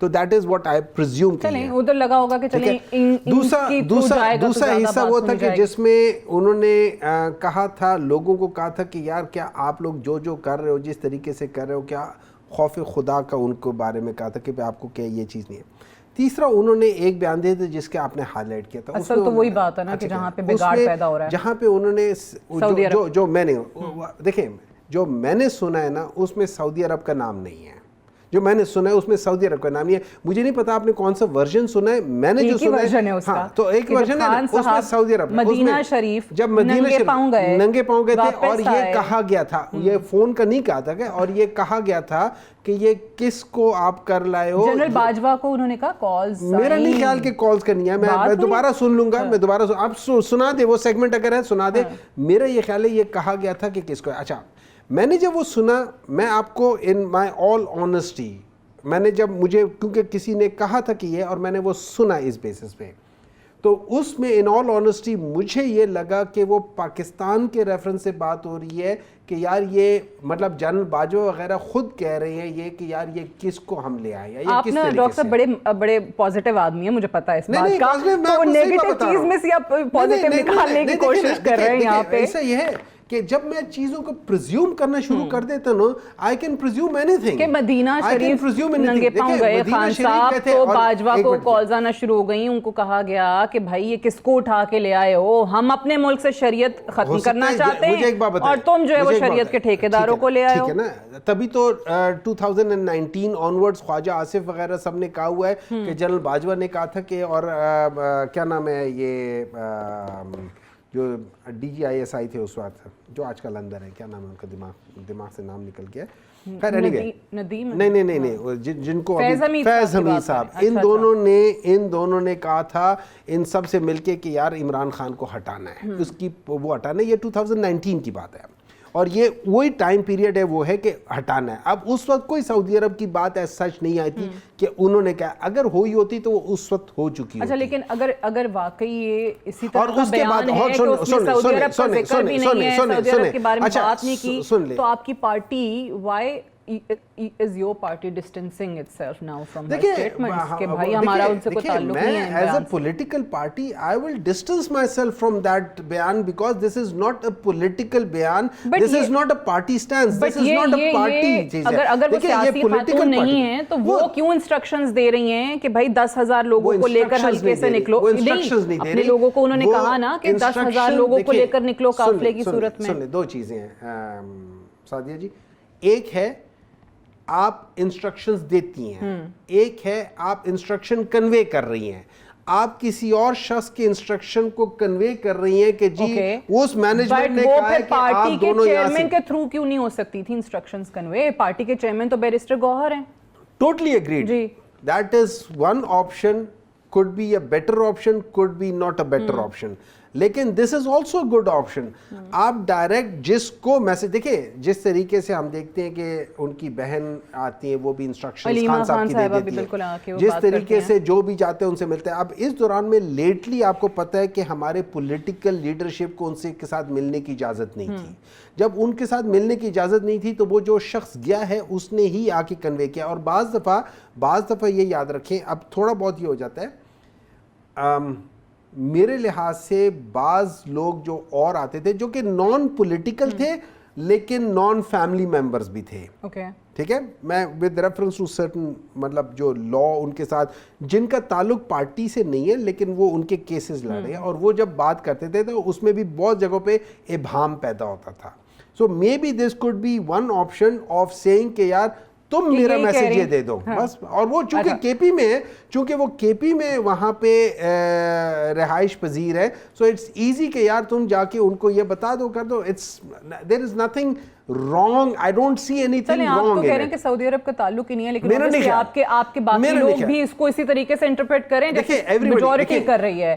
تو that is what I presume. چلیں ادھر لگا ہوگا کہ چلیں دوسرا حصہ وہ تھا کہ جس میں انہوں نے کہا تھا, لوگوں کو کہا تھا کہ یار کیا آپ لوگ جو کر رہے ہو, جس طریقے سے کر رہے ہو, کیا خوف خدا کا ان کو بارے میں کہا تھا کہ آپ کو کیا یہ چیز نہیں ہے. تیسرا انہوں نے ایک بیان دیا تھا جس کے آپ نے ہائی لائٹ کیا تھا, اصل تو وہی بات ہے نا کہ جہاں پہ بگاڑ پیدا ہو رہا ہے, جہاں پہ انہوں نے جو میں نے دیکھیں جو میں نے سنا ہے نا اس میں سعودی عرب کا نام نہیں ہے. جو میں نے سنا ہے اس میں سعودی عرب کا نام یہ ہے. مجھے نہیں پتا آپ نے کون سا ورژن سنا ہے, میں نے جو سنا ہے ہاں تو ایک ورژن ہے اس میں سعودی عرب مدینہ شریف جب مدینہ شریف ننگے پاؤں گئے تھے اور یہ کہا گیا تھا, یہ فون کا نہیں کہا تھا کہ, اور یہ کہا گیا تھا کہ یہ کس کو آپ کر لائے ہو. جنرل باجوہ کو انہوں نے کہا کالز, میرا نہیں خیال کہ کالز کرنی ہے, میں دوبارہ سن لوں گا, میں دوبارہ آپ سنا دے وہ سیگمنٹ اگر ہے سنا دے. میرا یہ خیال ہے یہ کہا گیا تھا کہ کس کو. اچھا میں نے جب وہ سنا, میں آپ کو ان مائی آل آنیسٹی, میں نے جب مجھے کیونکہ کسی نے کہا تھا کہ یہ, اور میں نے وہ سنا اس بیسس پہ, تو اس میں ان آل آنیسٹی مجھے یہ لگا کہ وہ پاکستان کے ریفرنس سے بات ہو رہی ہے کہ یار یہ مطلب جنرل باجوہ وغیرہ خود کہہ رہے ہیں یہ کہ یار یہ کس کو ہم لے آئے, یا یہ کس طریقے سے. ڈاکٹر صاحب بڑے پازیٹیو آدمی ہیں, مجھے پتا ہے اس بات کا, تو نیگیٹو چیز میں سے آپ پازیٹیو نکالنے کی کوشش کر رہے ہیں یہاں پہ. ایسا یہ ہے کہ جب میں چیزوں کو پرزیوم کرنا شروع کر دیتا ہوں, I can presume any thing. کہ مدینہ شریف ننگے پاؤں گئے خان صاحب, تو باجوہ کو کالز آنا شروع ہو گئیں, ان کو کہا گیا کہ بھائی یہ کس کو اٹھا کے لے آئے ہو, ہم اپنے ملک سے شریعت ختم کرنا چاہتے ہیں اور تم جو ہے وہ شریعت کے ٹھیکیداروں کو لے آئے ہو. ٹھیک ہے نا, تبھی تو 2019 آنورڈز خواجہ آصف وغیرہ سب نے کہا ہوا ہے کہ جنرل باجوہ نے کہا تھا کہ, اور کیا نام ہے یہ جو D G I S I تھے اس وقت, جو آج کل اندر ہے, کیا نام ہے ان کا, دماغ سے نام نکل گیا, نہیں جن کو فیض حمید صاحب, ان دونوں نے کہا تھا ان سب سے مل کے کہ یار عمران خان کو ہٹانا ہے, اس کی وہ ہٹانا ہے. یہ 2019 کی بات ہے, اور یہ وہی ٹائم پیریڈ ہے وہ ہے کہ ہٹانا ہے. اب اس وقت کوئی سعودی عرب کی بات ایسا سچ نہیں آئی تھی کہ انہوں نے کہا, اگر ہوئی ہوتی تو وہ اس وقت ہو چکی. اچھا لیکن اگر واقعی یہ اسی طرح کا بیان ہے کہ اس میں سعودی عرب کا ذکر بھی نہیں ہے, سعودی عرب کے بارے میں بات نہیں کی, تو آپ کی party why is your party distancing itself now from her statements کہ بھائی ہمارا ان سے کوئی تعلق نہیں ہے. As a political party I will distance myself from that بیان because this is not a political بیان, this is not a party stance, this is not a party چیز ہے. اگر وہ سیاسی خاتون نہیں ہیں تو وہ کیوں انسٹرکشنز دے رہی ہیں کہ بھائی 10,000 لوگوں کو لے کر حلقے سے نکلو. اپنے لوگوں کو انہوں نے کہا نا کہ 10,000 لوگوں کو لے کر نکلو قافلے کی صورت میں. دو چیزیں ہیں سعدیہ جی, ایک ہے آپ انسٹرکشنز دیتی ہیں, ایک ہے آپ انسٹرکشن کنوے کر رہی ہیں. آپ کسی اور شخص کے انسٹرکشن کو کنوے کر رہی ہیں کہ جی اس مینجمنٹ نے کہا ہے کہ آپ دونوں یہاں سے. چیئرمین کے تھرو کیوں نہیں ہو سکتی تھی انسٹرکشنز کنوے؟ پارٹی کے چیئرمین تو بیرسٹر گوہر ہیں. Totally agreed, that is one option, could be a better option, could be not a better option. لیکن this is also a good option. آپ ڈائریکٹ جس کو میسج دیکھیں, جس طریقے سے ہم دیکھتے ہیں کہ ان کی بہن آتی ہیں وہ بھی انسٹرکشن خان صاحب کی دے دیتی ہے, جس طریقے سے جو بھی جاتے ہیں ان سے ملتے ہیں. اب اس دوران میں لیٹلی آپ کو پتہ ہے کہ ہمارے پولیٹیکل لیڈرشپ کو ان سے کے ساتھ ملنے کی اجازت نہیں تھی. جب ان کے ساتھ ملنے کی اجازت نہیں تھی تو وہ جو شخص گیا ہے اس نے ہی آ کے کنوے کیا. اور بعض دفعہ یہ یاد رکھیں, اب تھوڑا بہت یہ ہو جاتا ہے, میرے لحاظ سے بعض لوگ جو اور آتے تھے جو کہ نان پولیٹیکل تھے لیکن نان فیملی ممبرز بھی تھے, ٹھیک ہے, میں ود ریفرنس ٹو سرٹن مطلب جو لا ان کے ساتھ جن کا تعلق پارٹی سے نہیں ہے لیکن وہ ان کے کیسز لڑ رہے ہیں, اور وہ جب بات کرتے تھے تو اس میں بھی بہت جگہوں پہ ابہام پیدا ہوتا تھا. So may be this could be one option of seeing کہ یار تم میرا میسج یہ دے دو بس. اور وہ چونکہ کے پی میں ہے, چونکہ وہ کے پی میں وہاں پہ رہائش پذیر ہے, سو اٹس ایزی کہ یار تم جا کے ان کو یہ بتا دو, کر دو. It's there is nothing wrong, I don't see anything wrong. آپ تو کہہ رہے ہیں کہ سعودی عرب کا تعلق ہی نہیں ہے, لیکن آپ کے باقی لوگ بھی اس کو اسی طریقے سے انٹرپریٹ کریں جیسے میجورٹی کر رہی ہے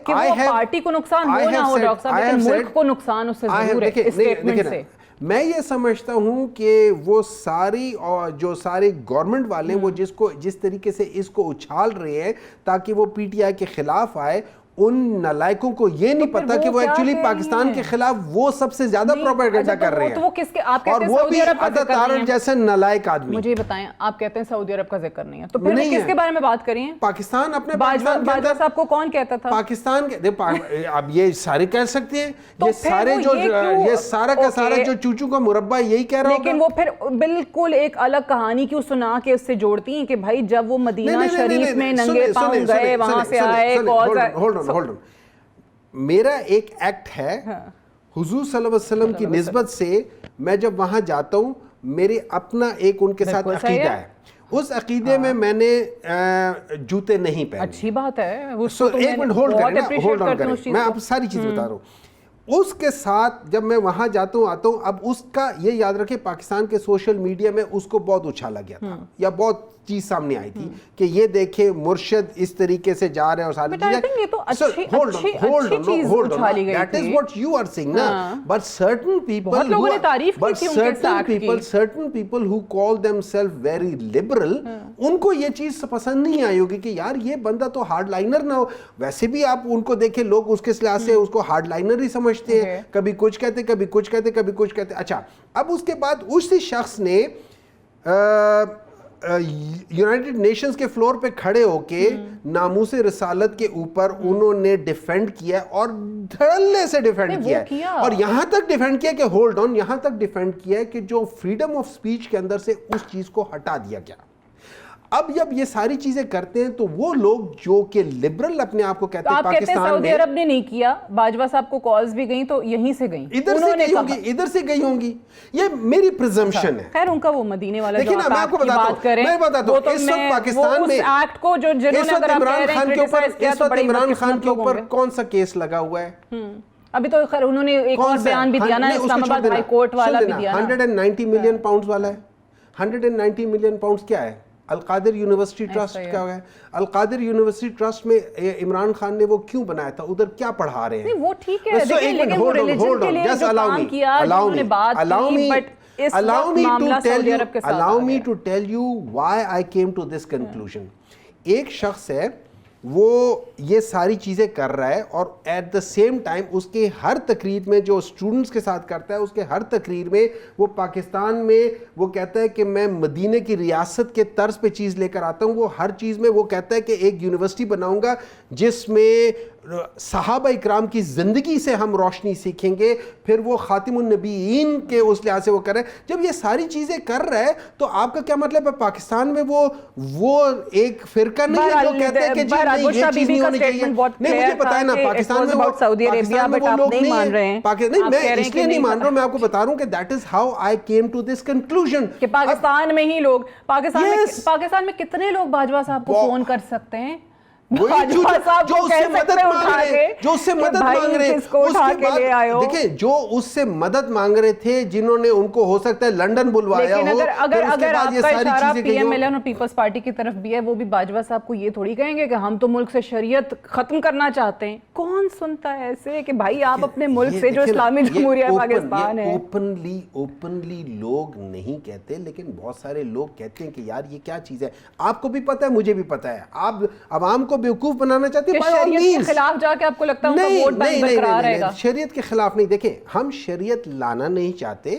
کہ وہ پارٹی کو نقصان ہو نہ ہو ڈاکٹر صاحب, لیکن ملک کو نقصان اس سے ضرور ہے اس سٹیٹمنٹ سے. میں یہ سمجھتا ہوں کہ وہ ساری اور جو سارے گورنمنٹ والے وہ جس طریقے سے اس کو اچھال رہے ہیں تاکہ وہ پی ٹی آئی کے خلاف آئے, ان نالائکوں کو یہ نہیں پتا کہ وہ ایکچولی پاکستان کے خلاف وہ سب سے زیادہ پروپیگنڈا کر رہے ہیں اور وہ بھی عدد عارض جیسے نالائک آدمی. مجھے بتائیں, آپ کہتے ہیں سعودی عرب کا ذکر نہیں ہے, تو پھر کس کے بارے میں بات کریں؟ پاکستان اپنے باجوہ صاحب کو کون کہتا تھا پاکستان کے؟ اب یہ سارے کہہ سکتے ہیں, یہ سارے جو یہ سارا کا سارا جو چوچو کا مربع یہی کہہ رہا ہوگا. لیکن وہ پھر بالکل ایک الگ کہانی کیوں سنا کے اس سے جوڑتی ہیں کہ بھائی جب وہ مدینہ شریف میں ننگے پاؤں گئے, وہاں سے آئے. میرا ایک ایکٹ ہے حضور صلی اللہ علیہ وسلم کی نسبت سے, میں جب وہاں جاتا ہوں میرے اپنا ایک ان کے ساتھ عقیدہ ہے, اس عقیدے میں میں نے جوتے نہیں پہنے. اچھی بات ہے. ایک منٹ ہولڈ آن کریں, میں آپ ساری چیز بتا رہا ہوں. اس کے ساتھ جب میں وہاں جاتا ہوں آتا ہوں, اب اس کا یہ یاد رکھیں پاکستان کے سوشل میڈیا میں اس کو بہت اچھالا گیا تھا, یا بہت چیز سامنے آئی تھی کہ یہ دیکھیں مرشد اس طریقے سے جا رہے ہیں اور ساری چیزیں. That is what you are saying نا. But certain people who call themselves very liberal, ان کو یہ چیز پسند نہیں آئی ہوگی کہ یار یہ بندہ تو ہارڈ لائنر نہ ہو. ویسے بھی آپ ان کو دیکھیں, لوگ اس کے لحاظ سے اس کو ہارڈ لائنر ہی سمجھتے ہیں, کبھی کچھ کہتے کبھی کچھ کہتے کبھی کچھ کہتے. اچھا, اب اس کے بعد اسی شخص نے یونائٹڈ نیشنز کے فلور پہ کھڑے ہو کے ناموس رسالت کے اوپر انہوں نے ڈیفینڈ کیا اور دھڑلے سے ڈیفینڈ کیا, اور یہاں تک ڈیفینڈ کیا کہ ہولڈ آن, یہاں تک ڈیفینڈ کیا کہ جو فریڈم آف سپیچ کے اندر سے اس چیز کو ہٹا دیا گیا. اب جب یہ ساری چیزیں کرتے ہیں تو وہ لوگ جو کہ لبرل اپنے آپ کو کہتے ہیں پاکستان میں, سعودی عرب نے نہیں کیا, باجوہ صاحب کو کالز بھی گئیں تو یہیں سے گئیں, ادھر سے گئی ہوں گی, ادھر سے گئی ہوں گی, یہ میری پریزمپشن ہے. خیر ان کا وہ مدینے والا لیکن میں آپ کو بتاتا ہوں, میں بتاتا ہوں اس وقت پاکستان میں ایکٹ کو جو جنہوں نے, اگر آپ کہہ رہے ہیں اس وقت عمران خان کے اوپر کون سا کیس لگا ہوا ہے؟ ابھی تو خیر انہوں نے ایک اور بیان بھی دیا نا, اسلام آباد ہائی کورٹ والا بھی دیا نا, 190 ملین پاؤنڈز والا ہے. 190 ملین پاؤنڈز کیا ہے؟ القادر یونیورسٹی ٹرسٹ کیا ہے؟ القادر یونیورسٹی ٹرسٹ میں عمران خان نے وہ کیوں بنایا تھا؟ ادھر کیا پڑھا رہے ہیں؟ وہ ٹھیک ہے لیکن وہ ریلیجن کے لیے جو کام کیا, انہوں نے بات کی, بٹ اس وقت معاملہ سعودی عرب کے ساتھ. Allow me to tell you why I came to this conclusion. ایک شخص ہے وہ یہ ساری چیزیں کر رہا ہے اور ایٹ دا سیم ٹائم اس کے ہر تقریر میں جو اسٹوڈنٹس کے ساتھ کرتا ہے, اس کے ہر تقریر میں وہ پاکستان میں وہ کہتا ہے کہ میں مدینے کی ریاست کے طرز پہ چیز لے کر آتا ہوں. وہ ہر چیز میں وہ کہتا ہے کہ ایک یونیورسٹی بناؤں گا جس میں صحابہ اکرام کی زندگی سے ہم روشنی سیکھیں گے, پھر وہ خاتم النبیین کے اس لحاظ سے وہ کر رہے ہیں. جب یہ ساری چیزیں کر رہا ہے تو آپ کا کیا مطلب ہے پاکستان میں وہ ایک فرقہ نہیں ہے جو کہتے ہیں کہ جی نہیں یہ چیز نہیں ہونی چاہیے. نہیں مجھے پتا ہے نا پاکستان میں وہ لوگ نہیں مان رہے ہیں. نہیں میں اس لیے نہیں مان رہا ہوں, میں آپ کو بتا رہا ہوں کہ that is how I came to this conclusion کہ پاکستان میں ہی لوگ, پاکستان میں کتنے لوگ باجوہ صاحب کو فون کر سکتے ہیں, جو اس سے مدد مانگ رہے ہیں, جو اس سے مدد مانگ رہے ہیں, اس کے بعد دیکھیں جو اس سے مدد مانگ رہے تھے جنہوں نے ان کو ہو سکتا ہے لنڈن بلوایا ہو, اگر آپ کا اشارہ پی ایم ایل این اور پیپلز پارٹی کی طرف بھی ہے, وہ بھی باجوہ صاحب کو یہ تھوڑی کہیں گے کہ ہم تو ملک سے شریعت ختم کرنا چاہتے ہیں. کون سنتا ہے ایسے کہ بھائی آپ اپنے ملک سے جو اسلامی جمہوریہ پاکستان ہے. اوپنلی لوگ نہیں کہتے, لیکن بہت سارے لوگ کہتے ہیں کہ یار یہ کیا چیز ہے. آپ کو بھی پتہ ہے, مجھے بھی پتہ ہے, آپ عوام کو بیوقوف بنانا چاہتے ہیں شریعت کے خلاف جا کے آپ کو لگتا ہے ان کا ووٹ بینک برقرار رہے گا. شریعت کے خلاف نہیں, دیکھیں ہم شریعت لانا نہیں چاہتے,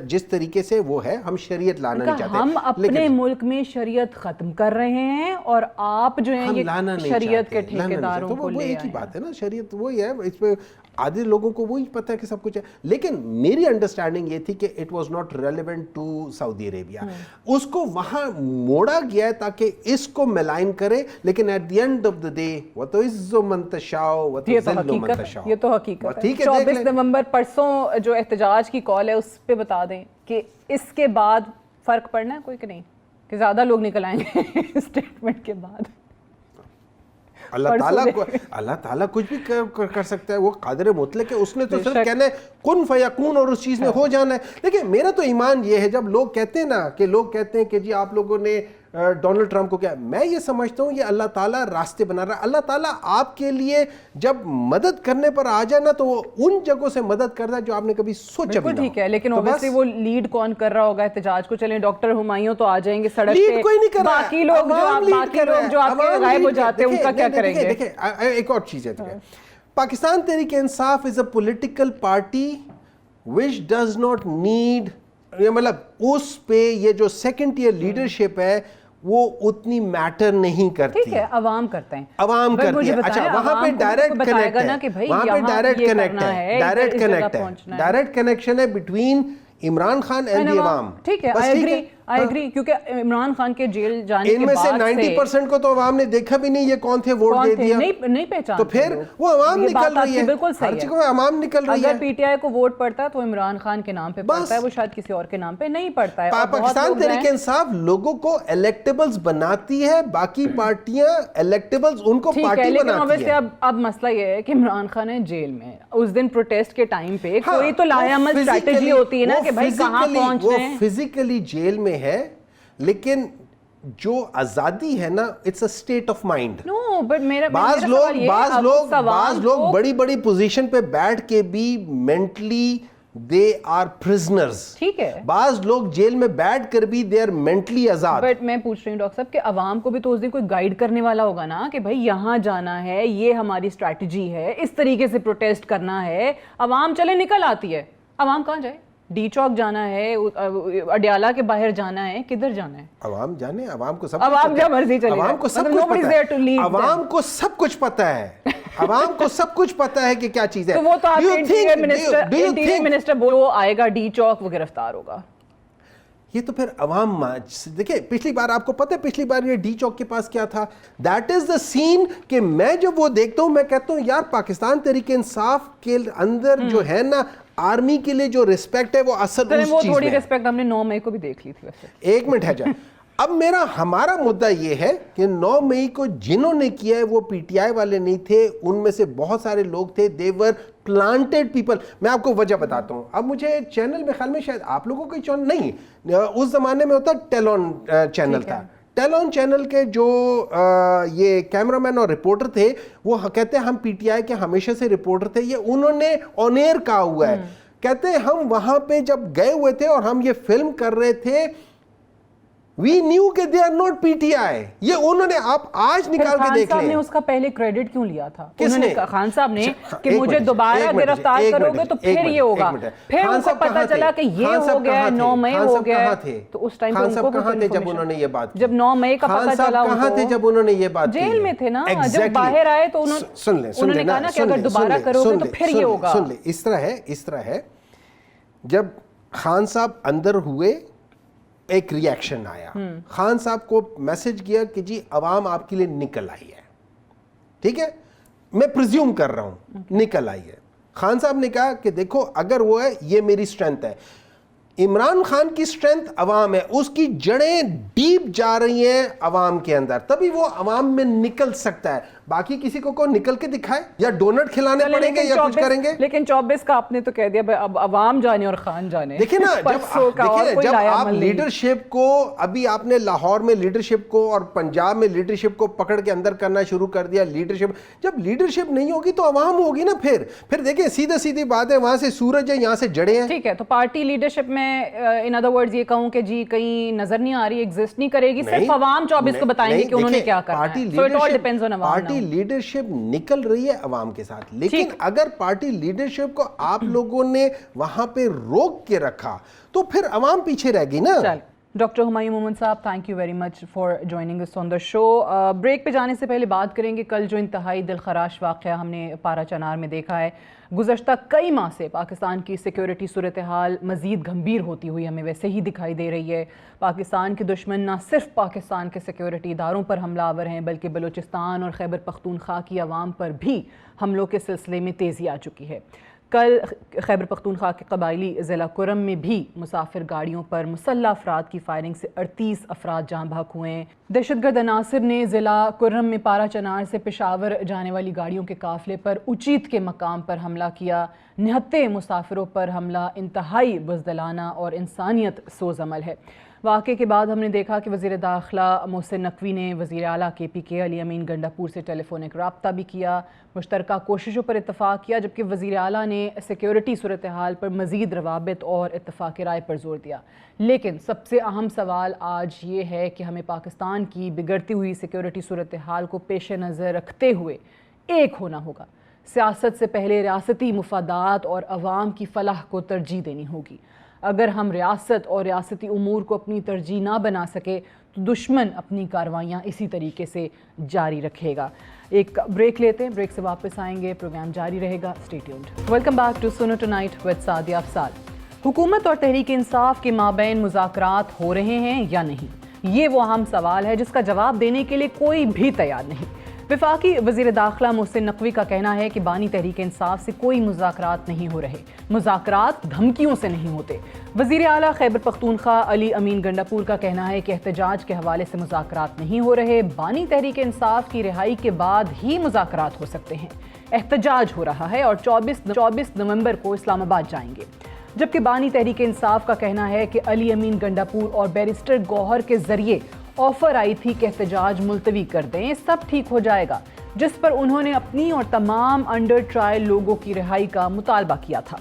جس طریقے سے وہ ہے ہم شریعت لانا نہیں چاہتے. ہم اپنے ملک میں شریعت ختم کر رہے ہیں اور آپ جو ہیں یہ شریعت کے ٹھیکیداروں کو لے آئے. ایک ہی بات ہے نا, شریعت وہی ہے, اس پہ آدھے لوگوں کو وہی پتہ ہے کہ سب کچھ ہے. لیکن میری انڈرسٹینڈنگ یہ تھی کہ it was not relevant to Saudi Arabia. اس کو وہاں موڑا گیا ہے تاکہ اس کو ملائن کرے, لیکن at the end of the day وَتُعِزُّ مَن تَشَاءُ وَتُذِلُّ مَن تَشَاءُ. یہ تو حقیقت ہے. 24 نومبر پرسوں جو احتجاج کی کال ہے اس پہ بتا دیں کہ اس کے بعد فرق پڑنا ہے کوئی کہ نہیں, کہ زیادہ لوگ نکل آئیں گے اسٹیٹمنٹ کے بعد. اللہ تعالیٰ کچھ بھی کر سکتا ہے, وہ قادر مطلق ہے, اس نے تو صرف کہنا ہے کن فیکون اور اس چیز میں ہو جانا ہے. دیکھیں میرا تو ایمان یہ ہے, جب لوگ کہتے ہیں نا کہ لوگ کہتے ہیں کہ جی آپ لوگوں نے ڈونلڈ ٹرمپ کو کیا. میں یہ سمجھتا ہوں یہ اللہ تعالیٰ راستے بنا رہا ہے. اللہ تعالیٰ آپ کے لیے جب مدد کرنے پر آ جائے نا تو وہ ان جگہوں سے مدد کرتا ہے جو آپ نے کبھی سوچا بھی نہ ہو. ٹھیک ہے, لیکن اوبیسلی وہ لیڈ کون کر رہا ہوگا احتجاج کو؟ چلیں ڈاکٹر ہمایوں تو آ جائیں گے سڑک پہ, کوئی نہیں کر رہا, باقی لوگ جو آپ کے غائب ہو جاتے ہیں ان کا کیا کریں گے؟ دیکھیں ایک اور چیز ہے, Pakistan Tehreek Insaf is a political party which does not need, مطلب اس پہ یہ جو سیکنڈ ٹیئر لیڈرشپ ہے وہ اتنی میٹر نہیں کرتی. ٹھیک ہے, عوام کرتے ہیں, عوام کرتی ہے. اچھا وہاں پہ ڈائریکٹ کنیکٹ ہے, وہاں پہ ڈائریکٹ کنیکشن ہے between Imran Khan and the عوام. ٹھیک ہے, I agree, کیونکہ عمران خان کے جیل جانے کے بعد ان میں سے 90% کو تو عوام نے دیکھا بھی نہیں یہ کون تھے, ووٹ دے دیا نہیں پہچان, تو پھر وہ عوام نکل رہی ہے. بالکل صحیح ہے, عوام نکل رہی ہے. اگر پی ٹی آئی کو ووٹ پڑتا ہے تو عمران خان کے نام پہ پڑتا ہے, وہ شاید کسی اور کے نام پہ نہیں پڑتا ہے. پاکستان تحریک انصاف لوگوں کو الیکٹیبلز بناتی ہے, باقی پارٹیاں الیکٹیبلز ان کو پارٹی بناتی ہے. اب مسئلہ یہ ہے کہ عمران خان ہے جیل میں, اس دن پروٹیسٹ کے ٹائم پہ کوئی تو لائعمل اسٹریٹجی ہوتی ہے نا کہ بھائی کہاں پہنچ رہے ہیں. وہ فزیکلی جیل میں ہے, لیکن جو آزادی ہے نا it's a state of mind. بعض لوگ بڑی بڑی پوزیشن پہ بیٹھ کے بھی مینٹلی دے آر پرزنرز. ٹھیک ہے, بعض لوگ جیل میں بیٹھ کر بھی دے آر مینٹلی آزاد. بٹ میں پوچھ رہی ہوں ڈاکٹر صاحب کہ عوام کو بھی تو اس دن کوئی گائیڈ کرنے والا ہوگا نا کہ بھائی یہاں جانا ہے, یہ ہماری اسٹریٹجی ہے, اس طریقے سے پروٹیسٹ کرنا ہے. عوام چلے نکل آتی ہے, عوام کہاں جائے؟ ڈی چوک جانا ہے, اڈیالہ کے باہر جانا ہے, کدھر جانا ہے؟ عوام جانے, عوام کو سب عوام جب مرضی چلے, عوام کو سب کچھ پتا ہے, عوام کو سب کچھ پتا ہے, عوام کو سب کچھ پتا ہے کہ کیا چیز ہے. تو وہ تو آپ انٹیریئر منسٹر وہ آئے گا ڈی چوک, وہ گرفتار ہوگا. یہ تو پھر عوام دیکھیں, پچھلی بار آپ کو پتہ ہے پچھلی بار یہ ڈی چوک کے پاس کیا تھا. دیٹ از دا سین کہ میں جب وہ دیکھتا ہوں میں کہتا ہوں یار پاکستان تحریک انصاف کے اندر جو ہے نا آرمی کے لیے جو ریسپیکٹ ہے وہ اصل اس چیز میں ہے. تھوڑی ریسپیکٹ ہم نے 9 مئی کو بھی دیکھ لی تھی ویسے. ایک منٹ ہے جا. اب ہمارا مدعا یہ ہے کہ 9 مئی کو جنہوں نے کیا ہے وہ پی ٹی آئی والے نہیں تھے, ان میں سے بہت سارے لوگ تھے, they were planted people. میں آپ کو وجہ بتاتا ہوں. اب مجھے چینل میں خیال میں شاید آپ لوگوں کو چینل نہیں, اس زمانے میں ہوتا ٹیلون چینل تھا. ٹیلون چینل کے جو یہ کیمرہ مین اور رپورٹر تھے وہ کہتے ہیں ہم پی ٹی آئی کے ہمیشہ سے رپورٹر تھے, یہ انہوں نے آن ایئر کہا ہوا ہے. کہتے ہیں ہم وہاں پہ جب گئے ہوئے تھے اور ہم یہ فلم کر رہے تھے, we knew کہ they are not PTI. یہ انہوں نے آپ آج نکال کے دیکھ لیں. خان صاحب نے اس کا پہلے کریڈٹ کیوں لیا تھا؟ انہوں نے خان صاحب نے کہ مجھے دوبارہ گرفتار کرو گے تو پھر یہ ہوگا. پھر ان کو پتا چلا کہ یہ ہو گیا, 9 مئی ہو گیا, تو اس ٹائم خان صاحب کہاں تھے جب انہوں نے یہ بات کی؟ جب 9 مئی کا پتا چلا کہاں تھے جب انہوں نے یہ بات کی؟ جیل میں تھے نا. جب باہر آئے تو انہوں نے کہا نا کہ اگر دوبارہ کرو گے تو پھر یہ ہوگا. سن لیں, اس طرح ہے جب خان صاحب اندر ہوئے ایک ریاکشن آیا, خان صاحب کو میسج کیا کہ جی عوام آپ کے لیے نکل آئی ہے. ٹھیک ہے, میں پریزیوم کر رہا ہوں نکل آئی ہے. خان صاحب نے کہا کہ دیکھو اگر وہ ہے یہ میری اسٹرینتھ ہے. عمران خان کی اسٹرینتھ عوام ہے, اس کی جڑیں ڈیپ جا رہی ہیں عوام کے اندر, تبھی وہ عوام میں نکل سکتا ہے. باقی کسی کو نکل کے دکھائے یا ڈونٹ کھلانے پڑیں گے یا کچھ کریں گے. لیکن 24 کا آپ نے تو کہہ دیا اب عوام جانے اور خان جانے. دیکھیں نا جب آپ لیڈرشپ کو, ابھی آپ نے لاہور میں لیڈرشپ کو اور پنجاب میں لیڈرشپ کو پکڑ کے اندر کرنا شروع کر دیا. جب لیڈرشپ نہیں ہوگی تو عوام ہوگی نا. پھر دیکھیں سیدھی بات ہے, وہاں سے سورج ہے یہاں سے جڑیں ہیں. ٹھیک ہے, تو پارٹی لیڈرشپ میں ان ادر ورڈز یہ کہوں کہ جی کہیں نظر نہیں آ رہی, ایگزسٹ نہیں کرے گی, صرف عوام 24 کو بتائیں گے کہ انہوں نے کیا کرنا ہے. پارٹی لیڈرشپ نکل رہی ہے عوام کے ساتھ, لیکن اگر پارٹی لیڈرشپ کو آپ لوگوں نے وہاں پہ روک کے رکھا تو پھر عوام پیچھے رہ گئی نا. ڈاکٹر ہمایوں مومن صاحب, thank you very much for joining us on the show. Break پہ جانے سے پہلے بات کریں گے کل جو انتہائی دلخراش واقعہ ہم نے پارا چنار میں دیکھا ہے. گزشتہ کئی ماہ سے پاکستان کی سیکیورٹی صورتحال مزید گھمبیر ہوتی ہوئی ہمیں ویسے ہی دکھائی دے رہی ہے. پاکستان کے دشمن نہ صرف پاکستان کے سیکیورٹی اداروں پر حملہ آور ہیں بلکہ بلوچستان اور خیبر پختونخوا کی عوام پر بھی حملوں کے سلسلے میں تیزی آ چکی ہے. کل خیبر پختونخوا کے قبائلی ضلع کرم میں بھی مسافر گاڑیوں پر مسلح افراد کی فائرنگ سے 38 افراد جاں بحق ہوئے ہیں. دہشت گرد عناصر نے ضلع کرم میں پارا چنار سے پشاور جانے والی گاڑیوں کے قافلے پر اچیت کے مقام پر حملہ کیا. 69 مسافروں پر حملہ انتہائی بزدلانہ اور انسانیت سوز عمل ہے. واقعے کے بعد ہم نے دیکھا کہ وزیر داخلہ محسن نقوی نے وزیر اعلیٰ KPK علی امین گنڈاپور سے ٹیلی فونک رابطہ بھی کیا، مشترکہ کوششوں پر اتفاق کیا، جبکہ وزیر اعلیٰ نے سیکیورٹی صورتحال پر مزید روابط اور اتفاق رائے پر زور دیا۔ لیکن سب سے اہم سوال آج یہ ہے کہ ہمیں پاکستان کی بگڑتی ہوئی سیکیورٹی صورتحال کو پیش نظر رکھتے ہوئے ایک ہونا ہوگا۔ سیاست سے پہلے ریاستی مفادات اور عوام کی فلاح کو ترجیح دینی ہوگی۔ اگر ہم ریاست اور ریاستی امور کو اپنی ترجیح نہ بنا سکے تو دشمن اپنی کارروائیاں اسی طریقے سے جاری رکھے گا۔ ایک بریک لیتے ہیں، بریک سے واپس آئیں گے، پروگرام جاری رہے گا، stay tuned. Welcome back to Sunno tonight with Sadia Afzaal. حکومت اور تحریک انصاف کے مابین مذاکرات ہو رہے ہیں یا نہیں؟ یہ وہ اہم سوال ہے جس کا جواب دینے کے لیے کوئی بھی تیار نہیں۔ وفاقی وزیر داخلہ محسن نقوی کا کہنا ہے کہ بانی تحریک انصاف سے کوئی مذاکرات نہیں ہو رہے، مذاکرات دھمکیوں سے نہیں ہوتے۔ وزیر اعلیٰ خیبر پختونخوا علی امین گنڈاپور کا کہنا ہے کہ احتجاج کے حوالے سے مذاکرات نہیں ہو رہے، بانی تحریک انصاف کی رہائی کے بعد ہی مذاکرات ہو سکتے ہیں۔ احتجاج ہو رہا ہے اور 24 نومبر کو اسلام آباد جائیں گے، جبکہ بانی تحریک انصاف کا کہنا ہے کہ علی امین گنڈاپور اور بیرسٹر گوہر کے ذریعے آفر آئی تھی کہ احتجاج ملتوی کر دیں، سب ٹھیک ہو جائے گا، جس پر انہوں نے اپنی اور تمام انڈر ٹرائل لوگوں کی رہائی کا مطالبہ کیا تھا۔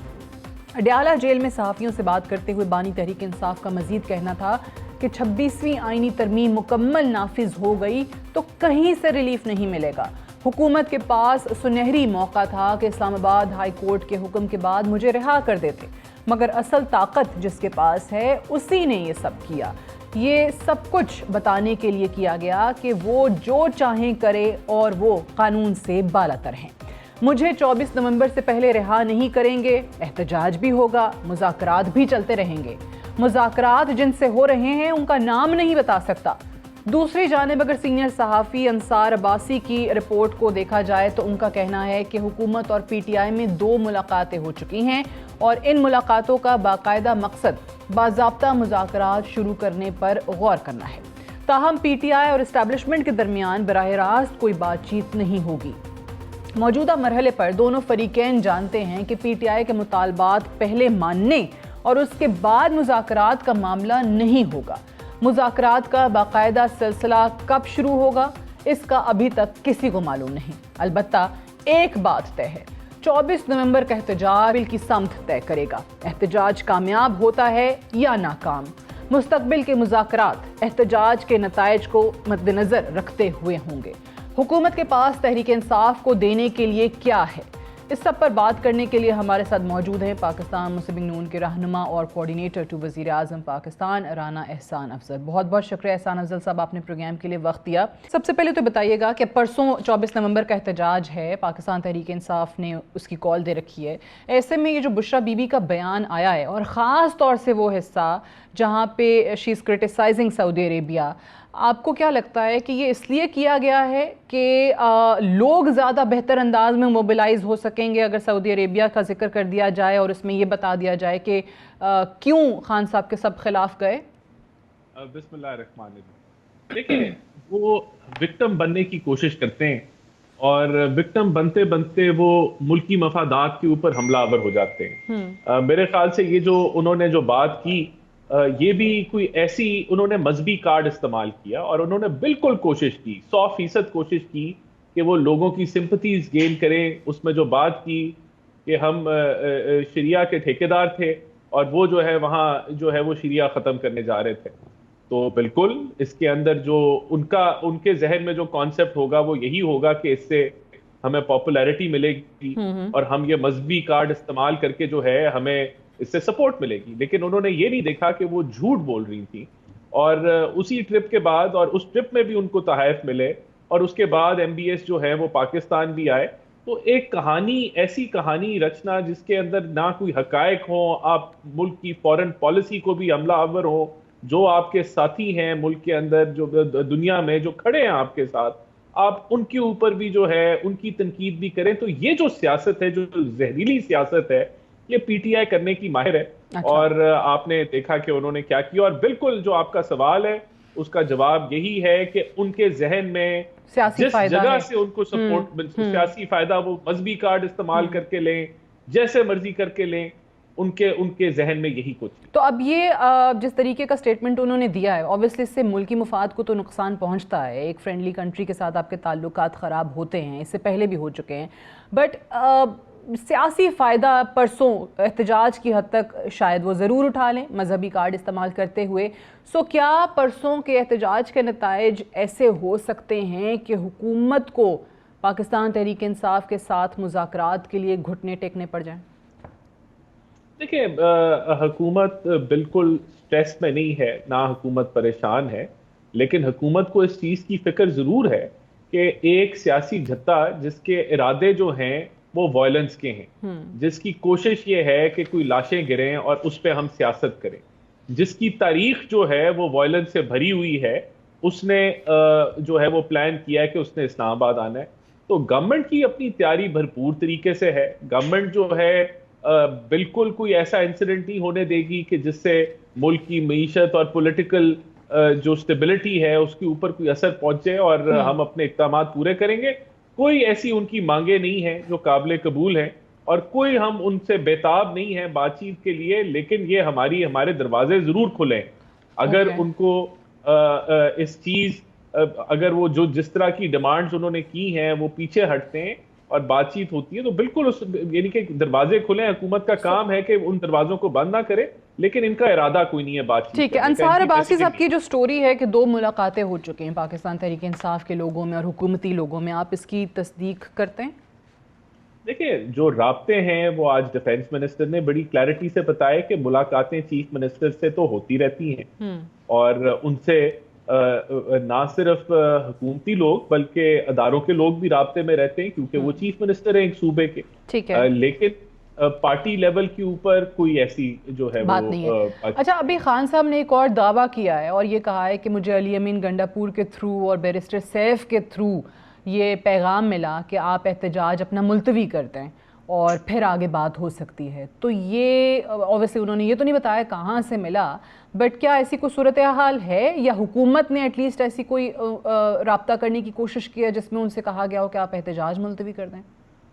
اڈیالہ جیل میں صحافیوں سے بات کرتے ہوئے بانی تحریک انصاف کا مزید کہنا تھا کہ 26ویں آئینی ترمیم مکمل نافذ ہو گئی تو کہیں سے ریلیف نہیں ملے گا۔ حکومت کے پاس سنہری موقع تھا کہ اسلام آباد ہائی کورٹ کے حکم کے بعد مجھے رہا کر دیتے، مگر اصل طاقت جس کے پاس ہے اسی نے یہ سب کیا۔ یہ سب کچھ بتانے کے لیے کیا گیا کہ وہ جو چاہیں کرے اور وہ قانون سے بالاتر ہیں۔ مجھے 24 نومبر سے پہلے رہا نہیں کریں گے، احتجاج بھی ہوگا، مذاکرات بھی چلتے رہیں گے۔ مذاکرات جن سے ہو رہے ہیں ان کا نام نہیں بتا سکتا۔ دوسری جانب اگر سینئر صحافی انصار عباسی کی رپورٹ کو دیکھا جائے تو ان کا کہنا ہے کہ حکومت اور PTI میں 2 ملاقاتیں ہو چکی ہیں اور ان ملاقاتوں کا باقاعدہ مقصد باضابطہ مذاکرات شروع کرنے پر غور کرنا ہے۔ تاہم PTI اور اسٹیبلشمنٹ کے درمیان براہ راست کوئی بات چیت نہیں ہوگی۔ موجودہ مرحلے پر دونوں فریقین جانتے ہیں کہ PTI کے مطالبات پہلے ماننے اور اس کے بعد مذاکرات کا معاملہ نہیں ہوگا۔ مذاکرات کا باقاعدہ سلسلہ کب شروع ہوگا اس کا ابھی تک کسی کو معلوم نہیں۔ البتہ ایک بات طے ہے، 24 نومبر کا احتجاج بل کی سمت طے کرے گا۔ احتجاج کامیاب ہوتا ہے یا ناکام، مستقبل کے مذاکرات احتجاج کے نتائج کو مد نظر رکھتے ہوئے ہوں گے۔ حکومت کے پاس تحریک انصاف کو دینے کے لیے کیا ہے، اس سب پر بات کرنے کے لیے ہمارے ساتھ موجود ہیں پاکستان مسلم نون کے رہنما اور کوارڈینیٹر ٹو وزیر اعظم پاکستان رانا احسان افضل۔ بہت بہت شکریہ احسان افضل صاحب، آپ نے پروگرام کے لیے وقت دیا۔ سب سے پہلے تو بتائیے گا کہ پرسوں 24 نومبر کا احتجاج ہے، پاکستان تحریک انصاف نے اس کی کال دے رکھی ہے، ایسے میں یہ جو بشرا بی بی کا بیان آیا ہے اور خاص طور سے وہ حصہ جہاں پہ شی از کرٹیسائزنگ سعودی عربیہ، آپ کو کیا لگتا ہے کہ یہ اس لیے کیا گیا ہے کہ لوگ زیادہ بہتر انداز میں موبلائز ہو سکیں گے اگر سعودی عربیہ کا ذکر کر دیا جائے اور اس میں یہ بتا دیا جائے کہ کیوں خان صاحب کے سب خلاف گئے؟ بسم اللہ الرحمن الرحیم۔ دیکھیں، وہ وکٹم بننے کی کوشش کرتے ہیں اور وکٹم بنتے بنتے وہ ملکی مفادات کے اوپر حملہ آور ہو جاتے ہیں۔ میرے خیال سے یہ جو انہوں نے جو بات کی، یہ بھی کوئی ایسی انہوں نے مذہبی کارڈ استعمال کیا اور انہوں نے بالکل کوشش کی، 100% کوشش کی کہ وہ لوگوں کی سمپتیز گین کریں۔ اس میں جو بات کی کہ ہم شریعہ کے ٹھیکیدار تھے اور وہ جو ہے وہاں جو ہے وہ شریعہ ختم کرنے جا رہے تھے، تو بالکل اس کے اندر جو ان کے ذہن میں جو کانسیپٹ ہوگا وہ یہی ہوگا کہ اس سے ہمیں پاپولیرٹی ملے گی اور ہم یہ مذہبی کارڈ استعمال کر کے جو ہے ہمیں اس سے سپورٹ ملے گی۔ لیکن انہوں نے یہ نہیں دیکھا کہ وہ جھوٹ بول رہی تھی، اور اسی ٹرپ کے بعد اور اس ٹرپ میں بھی ان کو تحائف ملے اور اس کے بعد MBS جو ہے وہ پاکستان بھی آئے، تو ایک کہانی، ایسی کہانی رچنا جس کے اندر نہ کوئی حقائق ہوں، آپ ملک کی فورن پالیسی کو بھی حملہ آور ہو، جو آپ کے ساتھی ہیں ملک کے اندر، جو دنیا میں جو کھڑے ہیں آپ کے ساتھ، آپ ان کے اوپر بھی جو ہے ان کی تنقید بھی کریں، تو یہ جو سیاست ہے، جو زہریلی سیاست ہے، یہ PTI کرنے کی ماہر ہے۔ اور آپ نے دیکھا کہ انہوں نے کیا کیا، اور بالکل جو آپ کا سوال ہے اس کا جواب یہی ہے کہ ان کے ذہن میں جس جگہ سے ان کو سپورٹ، سیاسی فائدہ، وہ مذہبی کارڈ استعمال کر کے لیں، جیسے مرضی کر کے لیں، ان کے ذہن میں یہی کچھ. تو اب یہ جس طریقے کا سٹیٹمنٹ انہوں نے دیا ہے obviously اس سے ملکی مفاد کو تو نقصان پہنچتا ہے, ایک فرینڈلی کنٹری کے ساتھ آپ کے تعلقات خراب ہوتے ہیں, اس سے پہلے بھی ہو چکے ہیں, بٹ سیاسی فائدہ پرسوں احتجاج کی حد تک شاید وہ ضرور اٹھا لیں مذہبی کارڈ استعمال کرتے ہوئے. سو کیا پرسوں کے احتجاج کے نتائج ایسے ہو سکتے ہیں کہ حکومت کو پاکستان تحریک انصاف کے ساتھ مذاکرات کے لیے گھٹنے ٹیکنے پڑ جائیں؟ دیکھیں, حکومت بالکل سٹریس میں نہیں ہے, نہ حکومت پریشان ہے, لیکن حکومت کو اس چیز کی فکر ضرور ہے کہ ایک سیاسی جھتہ جس کے ارادے جو ہیں وہ وائلنس کے ہیں, جس کی کوشش یہ ہے کہ کوئی لاشیں گریں اور اس پہ ہم سیاست کریں, جس کی تاریخ جو ہے وہ وائلنس سے بھری ہوئی ہے, اس نے جو ہے وہ پلان کیا ہے کہ اس نے اسلام آباد آنا ہے. تو گورنمنٹ کی اپنی تیاری بھرپور طریقے سے ہے. گورنمنٹ جو ہے بالکل کوئی ایسا انسیڈنٹ نہیں ہونے دے گی کہ جس سے ملک کی معیشت اور پولیٹیکل جو سٹیبلٹی ہے اس کے اوپر کوئی اثر پہنچے, اور ہم اپنے اقدامات پورے کریں گے. کوئی ایسی ان کی مانگیں نہیں ہیں جو قابل قبول ہیں, اور کوئی ہم ان سے بےتاب نہیں ہیں بات چیت کے لیے, لیکن یہ ہمارے دروازے ضرور کھلیں اگر ان کو اس چیز اگر وہ جس طرح کی ڈیمانڈز انہوں نے کی ہیں وہ پیچھے ہٹتے ہیں اور بات چیت ہوتی ہے تو بالکل یعنی کہ دروازے کھلیں. حکومت کا کام ہے کہ ان دروازوں کو بند نہ کرے, لیکن ان کا ارادہ کوئی نہیں ہے بات چیت. ٹھیک ہے, انصار عباسی صاحب کی جو سٹوری ہے کہ 2 ملاقاتیں ہو چکی ہیں پاکستان تحریک انصاف کے لوگوں میں اور حکومتی لوگوں میں, آپ اس کی تصدیق کرتے ہیں؟ دیکھیں, جو رابطے ہیں وہ آج ڈیفینس منسٹر نے بڑی کلیئرٹی سے بتایا کہ ملاقاتیں چیف منسٹر سے تو ہوتی رہتی ہیں, اور ان سے نہ صرف حکومتی لوگ بلکہ اداروں کے لوگ بھی رابطے میں رہتے ہیں کیونکہ وہ چیف منسٹر ہیں ایک صوبے کے. ٹھیک ہے, لیکن پارٹی لیول کے اوپر کوئی ایسی جو ہے بات نہیں ہے. اچھا, ابھی خان صاحب نے ایک اور دعویٰ کیا ہے اور یہ کہا ہے کہ مجھے علی امین گنڈاپور کے تھرو اور بیرسٹر سیف کے تھرو یہ پیغام ملا کہ آپ احتجاج اپنا ملتوی کر دیں اور پھر آگے بات ہو سکتی ہے. تو یہ اوبیسلی انہوں نے یہ تو نہیں بتایا کہاں سے ملا, بٹ کیا ایسی کوئی صورتحال ہے یا حکومت نے ایٹ لیسٹ ایسی کوئی رابطہ کرنے کی کوشش کی ہے جس میں ان سے کہا گیا ہو کہ آپ احتجاج ملتوی کر دیں؟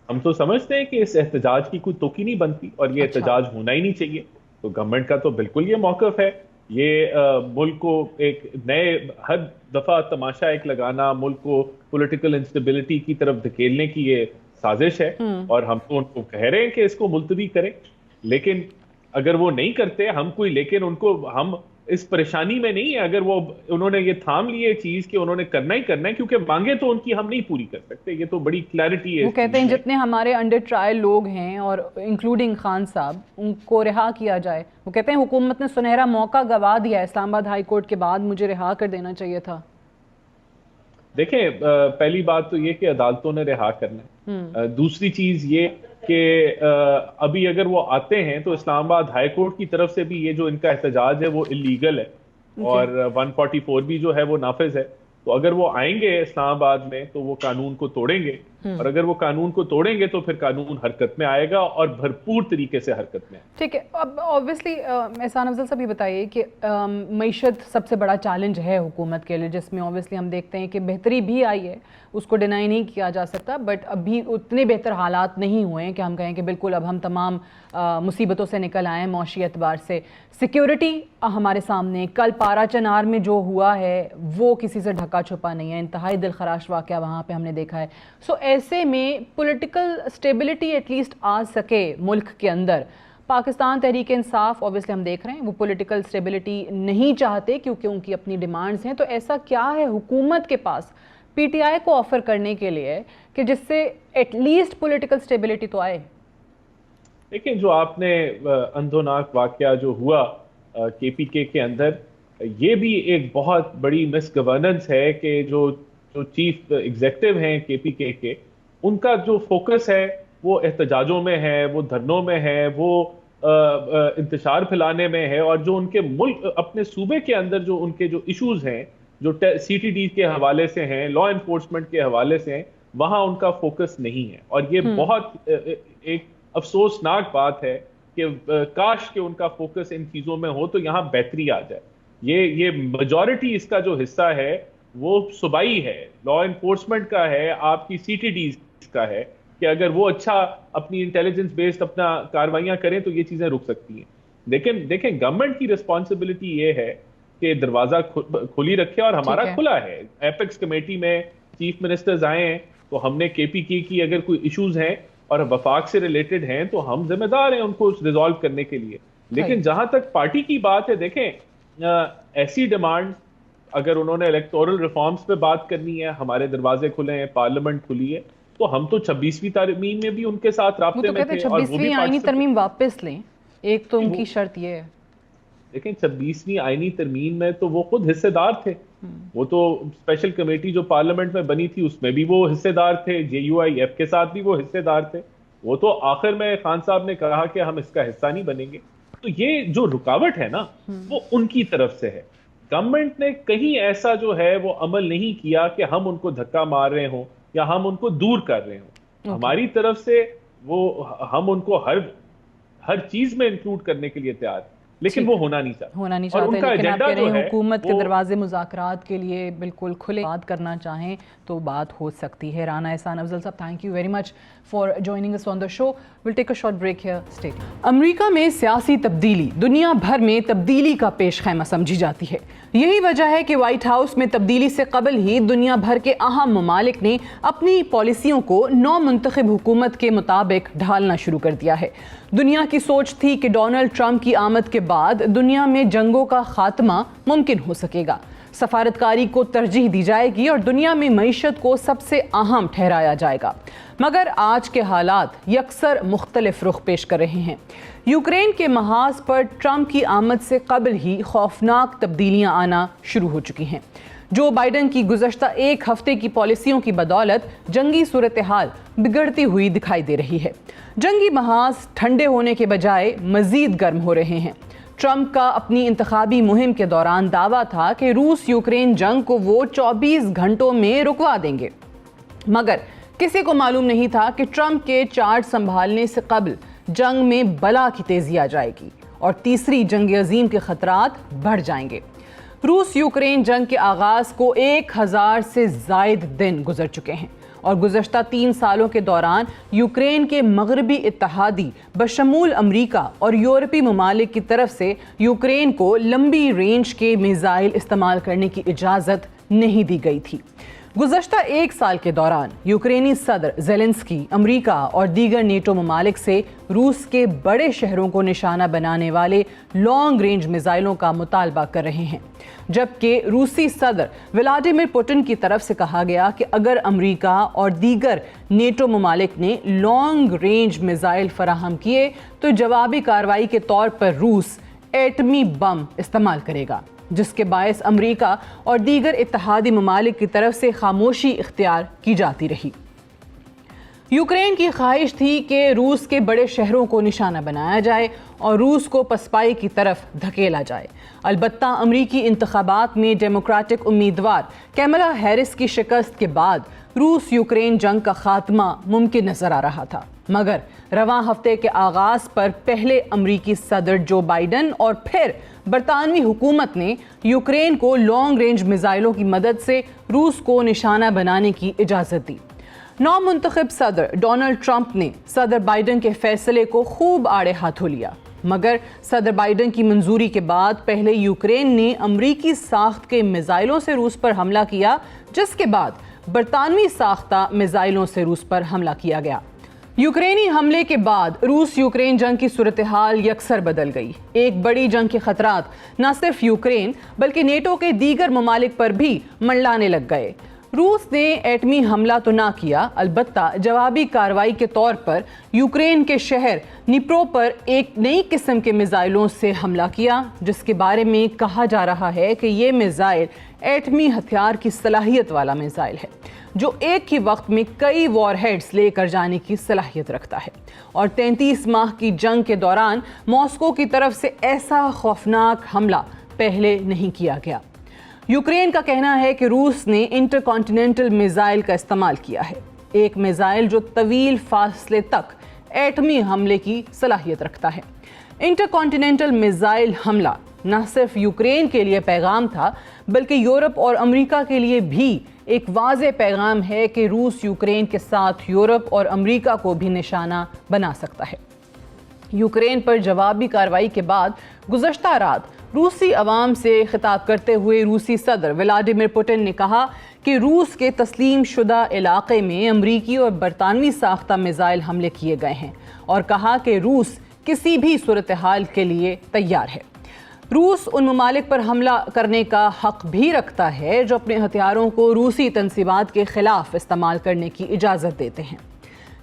ہم تو سمجھتے ہیں کہ اس احتجاج کی کوئی توقع نہیں بنتی اور یہ احتجاج ہونا ہی نہیں چاہیے. تو گورنمنٹ کا تو بالکل یہ موقف ہے, یہ ملک کو ایک نئے ہر دفعہ تماشا ایک لگانا, ملک کو پولیٹیکل انسٹیبلٹی کی طرف دھکیلنے کی یہ سازش ہے, اور ہم تو ان کو کہہ رہے ہیں کہ اس کو ملتوی کریں, لیکن اگر وہ نہیں کرتے لیکن ان کو ہم اس پریشانی میں نہیں ہے اگر انہوں نے یہ تھام لیے چیز کہ انہوں نے کرنا ہی کرنا ہے, کیونکہ مانگیں تو ان کی ہم نہیں پوری کر سکتے. یہ تو بڑی کلیئرٹی ہے. وہ کہتے ہیں جتنے ہمارے انڈر ٹرائل لوگ ہیں اور انکلوڈنگ خان صاحب, ان کو رہا کیا جائے. وہ کہتے ہیں حکومت نے سنہرا موقع گوا دیا, اسلام آباد ہائی کورٹ کے بعد مجھے رہا کر دینا چاہیے تھا. دیکھیں, پہلی بات تو یہ کہ عدالتوں نے رہا کرنا ہے. دوسری چیز یہ کہ ابھی اگر وہ آتے ہیں تو اسلام آباد ہائی کورٹ کی طرف سے بھی یہ جو ان کا احتجاج ہے وہ اللیگل ہے, اور 144 بھی جو ہے وہ نافذ ہے. تو اگر وہ آئیں گے اسلام آباد میں تو وہ قانون کو توڑیں گے, اور اگر وہ قانون کو توڑیں گے تو پھر قانون حرکت میں آئے گا اور بھرپور طریقے سے حرکت میں. ٹھیک ہے, اب اوبیسلی احسان افضل صاحب یہ بتائیے کہ معیشت سب سے بڑا چیلنج ہے حکومت کے لیے, جس میں اوبیسلی ہم دیکھتے ہیں کہ بہتری بھی آئی ہے, اس کو ڈینائی نہیں کیا جا سکتا, بٹ ابھی اتنے بہتر حالات نہیں ہوئے ہیں کہ ہم کہیں کہ بالکل اب ہم تمام مصیبتوں سے نکل آئیں معاشی اعتبار سے. سیکیورٹی ہمارے سامنے, کل پارا چنار میں جو ہوا ہے وہ کسی سے ڈھکا چھپا نہیں ہے, انتہائی دلخراش واقعہ وہاں پہ ہم نے دیکھا ہے. سو ایسے میں پولیٹیکل اسٹیبلٹی ایٹ لیسٹ آ سکے ملک کے اندر, پاکستان تحریک انصاف اوبیسلی ہم دیکھ رہے ہیں وہ پولیٹیکل اسٹیبلٹی نہیں چاہتے کیونکہ ان کی اپنی ڈیمانڈز ہیں. تو ایسا کیا ہے حکومت کے پاس پی ٹی آئی کو آفر کرنے کے لیے کہ جس سے ایٹ لیسٹ پولیٹیکل اسٹیبلٹی تو آئے؟ دیکھیں, جو آپ نے اندھوناک واقعہ جو ہوا کے پی کے اندر, یہ بھی ایک بہت بڑی مس گورننس ہے کہ جو چیف ایگزیکٹو ہیں کے پی کے, ان کا جو فوکس ہے وہ احتجاجوں میں ہے, وہ دھرنوں میں ہے, وہ انتشار پھیلانے میں ہے, اور جو ان کے ملک اپنے صوبے کے اندر جو ان کے جو ایشوز ہیں جو سی ٹی ڈی کے حوالے سے ہیں, لا انفورسمنٹ کے حوالے سے ہیں, وہاں ان کا فوکس نہیں ہے. اور یہ بہت ایک افسوسناک بات ہے کہ کاش کہ ان کا فوکس ان چیزوں میں ہو تو یہاں بہتری آ جائے. یہ میجورٹی اس کا جو حصہ ہے وہ صوبائی ہے, لا انفورسمنٹ کا ہے, آپ کی سی ٹی ڈیز کا ہے, کہ اگر وہ اچھا اپنی انٹیلیجنس بیسڈ اپنا کاروائیاں کریں تو یہ چیزیں رک سکتی ہیں. لیکن دیکھیں گورنمنٹ کی رسپانسبلٹی یہ ہے کہ دروازہ کھلی رکھے, اور ہمارا کھلا ہے. ایپیکس کمیٹی میں چیف منسٹرز آئے ہیں تو ہم نے کے پی کی اگر کوئی ایشوز ہیں اور وفاق سے ریلیٹڈ ہیں تو ہم ذمہ دار ہیں ان کو ریزالو کرنے کے لیے. لیکن جہاں تک پارٹی کی بات ہے, دیکھیں ایسی ڈیمانڈ اگر انہوں نے الیکٹورل ریفارمز پہ بات کرنی ہے, ہمارے دروازے کھلے ہیں, پارلیمنٹ کھلی ہے, تو ہم تو 26ویں ترمیم میں بھی ان کے ساتھ رابطے میں تھے. اور وہ بھی آئینی ترمیم واپس لیں, ایک تو ان کی شرط یہ ہے. دیکھیں 26ویں آئینی ترمیم میں تو وہ خود حصے دار تھے. وہ تو اسپیشل کمیٹی جو پارلیمنٹ میں بنی تھی اس میں بھی وہ حصے دار تھے, JUIF کے ساتھ بھی وہ حصے دار تھے. وہ تو آخر میں خان صاحب نے کہا کہ ہم اس کا حصہ نہیں بنیں گے. تو یہ جو رکاوٹ ہے نا وہ ان کی طرف سے ہے. گورنمنٹ نے کہیں ایسا جو ہے وہ عمل نہیں کیا کہ ہم ان کو دھکا مار رہے ہوں یا ہم ان کو دور کر رہے ہوں. ہماری طرف سے وہ ہم ان کو ہر چیز میں انکلوڈ کرنے کے لیے تیار ہیں, لیکن وہ ہونا نہیں چاہتے. لیکن آپ کہہ رہے ہیں حکومت کے دروازے مذاکرات کے لیے بالکل کھلے بات کرنا چاہیں تو بات ہو سکتی ہے. Rana Ihsan Afzal sahab, thank you very much for joining us on the show. Will take a short break here. Stay tuned. امریکہ میں سیاسی تبدیلی دنیا بھر میں تبدیلی کا پیش خیمہ سمجھی جاتی ہے. یہی وجہ ہے کہ وائٹ ہاؤس میں تبدیلی سے قبل ہی دنیا بھر کے اہم ممالک نے اپنی پالیسیوں کو نو منتخب حکومت کے مطابق ڈھالنا شروع کر دیا ہے. دنیا کی سوچ تھی کہ ڈونلڈ ٹرمپ کی آمد کے بعد دنیا میں جنگوں کا خاتمہ ممکن ہو سکے گا, سفارتکاری کو ترجیح دی جائے گی اور دنیا میں معیشت کو سب سے اہم ٹھہرایا جائے گا. مگر آج کے حالات یکسر مختلف رخ پیش کر رہے ہیں. یوکرین کے محاذ پر ٹرمپ کی آمد سے قبل ہی خوفناک تبدیلیاں آنا شروع ہو چکی ہیں. جو بائیڈن کی گزشتہ ایک ہفتے کی پالیسیوں کی بدولت جنگی صورتحال بگڑتی ہوئی دکھائی دے رہی ہے. جنگی محاذ ٹھنڈے ہونے کے بجائے مزید گرم ہو رہے ہیں. ٹرمپ کا اپنی انتخابی مہم کے دوران دعویٰ تھا کہ روس یوکرین جنگ کو وہ 24 گھنٹوں میں رکوا دیں گے, مگر کسی کو معلوم نہیں تھا کہ ٹرمپ کے چارج سنبھالنے سے قبل جنگ میں بلا کی تیزی آ جائے گی اور تیسری جنگ عظیم کے خطرات بڑھ جائیں گے. روس یوکرین جنگ کے آغاز کو 1000 سے زائد دن گزر چکے ہیں اور گزشتہ 3 سالوں کے دوران یوکرین کے مغربی اتحادی بشمول امریکہ اور یورپی ممالک کی طرف سے یوکرین کو لمبی رینج کے میزائل استعمال کرنے کی اجازت نہیں دی گئی تھی. گزشتہ 1 سال کے دوران یوکرینی صدر زیلنسکی امریکہ اور دیگر نیٹو ممالک سے روس کے بڑے شہروں کو نشانہ بنانے والے لانگ رینج میزائلوں کا مطالبہ کر رہے ہیں, جبکہ روسی صدر ولادیمیر پوٹن کی طرف سے کہا گیا کہ اگر امریکہ اور دیگر نیٹو ممالک نے لانگ رینج میزائل فراہم کیے تو جوابی کارروائی کے طور پر روس ایٹمی بم استعمال کرے گا, جس کے باعث امریکہ اور دیگر اتحادی ممالک کی طرف سے خاموشی اختیار کی جاتی رہی. یوکرین کی خواہش تھی کہ روس کے بڑے شہروں کو نشانہ بنایا جائے اور روس کو پسپائی کی طرف دھکیلا جائے. البتہ امریکی انتخابات میں ڈیموکریٹک امیدوار کیملا ہیرس کی شکست کے بعد روس یوکرین جنگ کا خاتمہ ممکن نظر آ رہا تھا, مگر رواں ہفتے کے آغاز پر پہلے امریکی صدر جو بائیڈن اور پھر برطانوی حکومت نے یوکرین کو لانگ رینج میزائلوں کی مدد سے روس کو نشانہ بنانے کی اجازت دی. نو منتخب صدر ڈونلڈ ٹرمپ نے صدر بائیڈن کے فیصلے کو خوب آڑے ہاتھوں لیا, مگر صدر بائیڈن کی منظوری کے بعد پہلے یوکرین نے امریکی ساخت کے میزائلوں سے روس پر حملہ کیا, جس کے بعد برطانوی ساختہ میزائلوں سے روس پر حملہ کیا گیا. یوکرینی حملے کے بعد روس یوکرین جنگ کی صورتحال یکسر بدل گئی. ایک بڑی جنگ کے خطرات نہ صرف یوکرین بلکہ نیٹو کے دیگر ممالک پر بھی منڈلانے لگ گئے. روس نے ایٹمی حملہ تو نہ کیا, البتہ جوابی کارروائی کے طور پر یوکرین کے شہر نیپرو پر ایک نئی قسم کے میزائلوں سے حملہ کیا, جس کے بارے میں کہا جا رہا ہے کہ یہ میزائل ایٹمی ہتھیار کی صلاحیت والا میزائل ہے جو ایک ہی وقت میں کئی وار ہیڈز لے کر جانے کی صلاحیت رکھتا ہے, اور 33 ماہ کی جنگ کے دوران ماسکو کی طرف سے ایسا خوفناک حملہ پہلے نہیں کیا گیا. یوکرین کا کہنا ہے کہ روس نے انٹر کانٹیننٹل میزائل کا استعمال کیا ہے, ایک میزائل جو طویل فاصلے تک ایٹمی حملے کی صلاحیت رکھتا ہے. انٹر کانٹیننٹل میزائل حملہ نہ صرف یوکرین کے لیے پیغام تھا بلکہ یورپ اور امریکہ کے لیے بھی ایک واضح پیغام ہے کہ روس یوکرین کے ساتھ یورپ اور امریکہ کو بھی نشانہ بنا سکتا ہے۔ یوکرین پر جوابی کارروائی کے بعد گزشتہ رات روسی عوام سے خطاب کرتے ہوئے روسی صدر ولادیمیر پوٹن نے کہا کہ روس کے تسلیم شدہ علاقے میں امریکی اور برطانوی ساختہ میزائل حملے کیے گئے ہیں اور کہا کہ روس کسی بھی صورتحال کے لیے تیار ہے۔ روس ان ممالک پر حملہ کرنے کا حق بھی رکھتا ہے جو اپنے ہتھیاروں کو روسی تنصیبات کے خلاف استعمال کرنے کی اجازت دیتے ہیں۔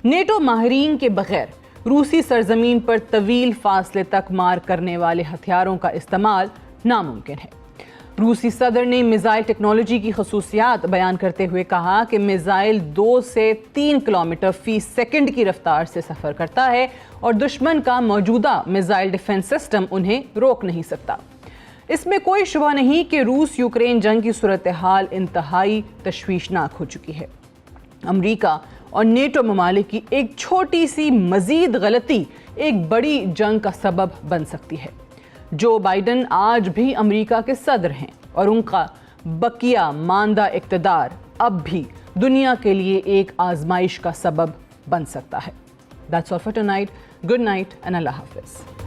نیٹو ماہرین کے بغیر روسی سرزمین پر طویل فاصلے تک مار کرنے والے ہتھیاروں کا استعمال ناممکن ہے۔ روسی صدر نے میزائل ٹیکنالوجی کی خصوصیات بیان کرتے ہوئے کہا کہ میزائل 2 سے 3 کلومیٹر فی سیکنڈ کی رفتار سے سفر کرتا ہے اور دشمن کا موجودہ میزائل ڈیفنس سسٹم انہیں روک نہیں سکتا۔ اس میں کوئی شبہ نہیں کہ روس یوکرین جنگ کی صورتحال انتہائی تشویشناک ہو چکی ہے۔ امریکہ اور نیٹو ممالک کی ایک چھوٹی سی مزید غلطی ایک بڑی جنگ کا سبب بن سکتی ہے۔ جو بائیڈن آج بھی امریکہ کے صدر ہیں اور ان کا بقیہ ماندہ اقتدار اب بھی دنیا کے لیے ایک آزمائش کا سبب بن سکتا ہے۔ That's all for tonight. Good night and اللہ حافظ۔